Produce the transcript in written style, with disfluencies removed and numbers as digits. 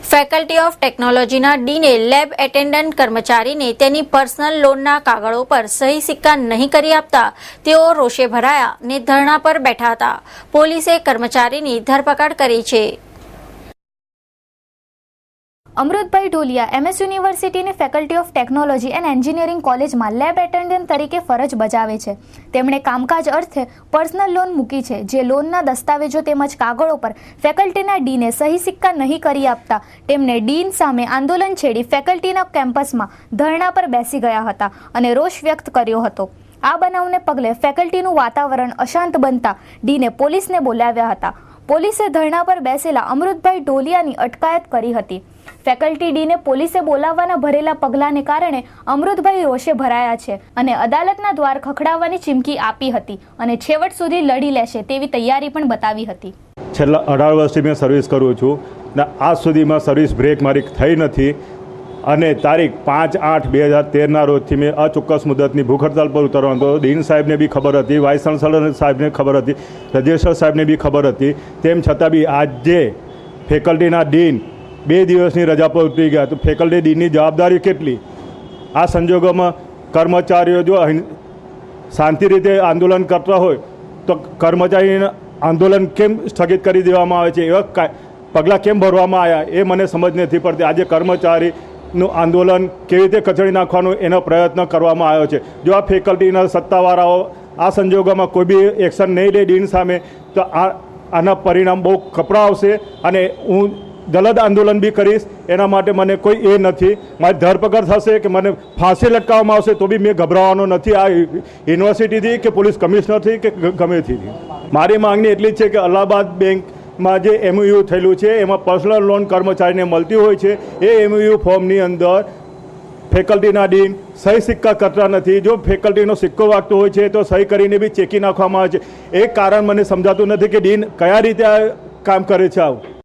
Faculty of ટેકનોલોજીના ડીને lab attendant કર્મચારીને તેની પર્સનલ લોનના કાગળો પર સહી સિક્કા નહીં કરી આપતા તેઓ રોષે ભરાયા ને ધરણા પર બેઠા હતા. પોલીસે કર્મચારીની ધરપકડ કરી છે. અમૃતભાઈ ઢોલિયા MS યુનિવર્સિટીની faculty of technology and engineering કોલેજમાં લેબ એટેન્ડન્ટ તરીકે ફરજ બજાવે છે. તેમણે કામકાજ અર્થે પર્સનલ લોન મૂકી છે, જે લોનના દસ્તાવેજો તેમજ કાગળો પર ફેકલ્ટીના ડીને સહી સિક્કા નહીં કરી આપતા તેમને ડીન સામે આંદોલન છેડી ફેકલ્ટીના કેમ્પસમાં ધરણા પર બેસી ગયા હતા અને રોષ વ્યક્ત કર્યો હતો. આ બનાવને પગલે ફેકલ્ટીનું વાતાવરણ અશાંત બનતા ડીને પોલીસને બોલાવ્યા હતા. પોલીસે ધરણા પર બેસેલા અમૃતભાઈ ઢોલિયાની અટકાયત કરી હતી. ફેકલ્ટી ડીને પોલીસે બોલાવવાના ભરેલા પગલાંને કારણે અમૃતભાઈ રોષે ભરાયા છે અને અદાલતના દ્વાર ખખડાવવાની ચીમકી આપી હતી અને છેવટ સુધી લડી લેશે તેવી તૈયારી પણ બતાવી હતી. છેલ્લા 18 વર્ષથી મેં સર્વિસ કરું છું ને આજ સુધીમાં સર્વિસ બ્રેક મારી થઈ નથી અને તારીખ 5/8/2013ના રોજથી મેં અચોક્કસ મુદતની ભૂખ હડતાલ પર ઉતરવાનો હતો. ડીન સાહેબને બી ખબર હતી, વાઇસ ચાન્સલર સાહેબને ખબર હતી, રજિસ્ટ્રાર સાહેબને બી ખબર હતી. તેમ છતાં બી આજે ફેકલ્ટીના ડીન 2 દિવસની રજા પર ઉતરી ગયા. તો ફેકલ્ટી ડીનની જવાબદારી કેટલી? આ સંજોગોમાં કર્મચારીઓ જો શાંતિ રીતે આંદોલન કરતા હોય તો કર્મચારીના આંદોલન કેમ સ્થગિત કરી દેવામાં આવે છે? એવા પગલાં કેમ ભરવામાં આવ્યા એ મને સમજ નથી પડતી. આજે કર્મચારીનું આંદોલન કેવી રીતે કચડી નાખવાનો એનો પ્રયત્ન કરવામાં આવ્યો છે. જો આ ફેકલ્ટીના સત્તાવાળાઓ આ સંજોગોમાં કોઈ બી એક્શન નહીં લે ડીન સામે તો આના પરિણામ બહુ કપરા આવશે અને હું જલદ આંદોલન બી કરીશ. એના માટે મને કોઈ એ નથી. મારી ધરપકડ થશે કે મને ફાંસી લટકાવવામાં આવશે તો બી મેં ગભરાવાનો નથી. આ યુનિવર્સિટીથી કે પોલીસ કમિશનરથી કે ગમેથી. મારી માંગણી એટલી જ છે કે અલ્હાબાદ બેંકમાં જે MOU થયેલું છે એમાં પર્સનલ લોન કર્મચારીને મળતી હોય છે. એ MOU ફોર્મની અંદર ફેકલ્ટીના ડીન સહી સિક્કા કરતા નથી. જો ફેકલ્ટીનો સિક્કો વાગતો હોય છે તો સહી કરીને બી ચેકી નાખવામાં આવે છે. એ કારણ મને સમજાતું નથી કે ડીન કયા રીતે આ કામ કરે છે. આવું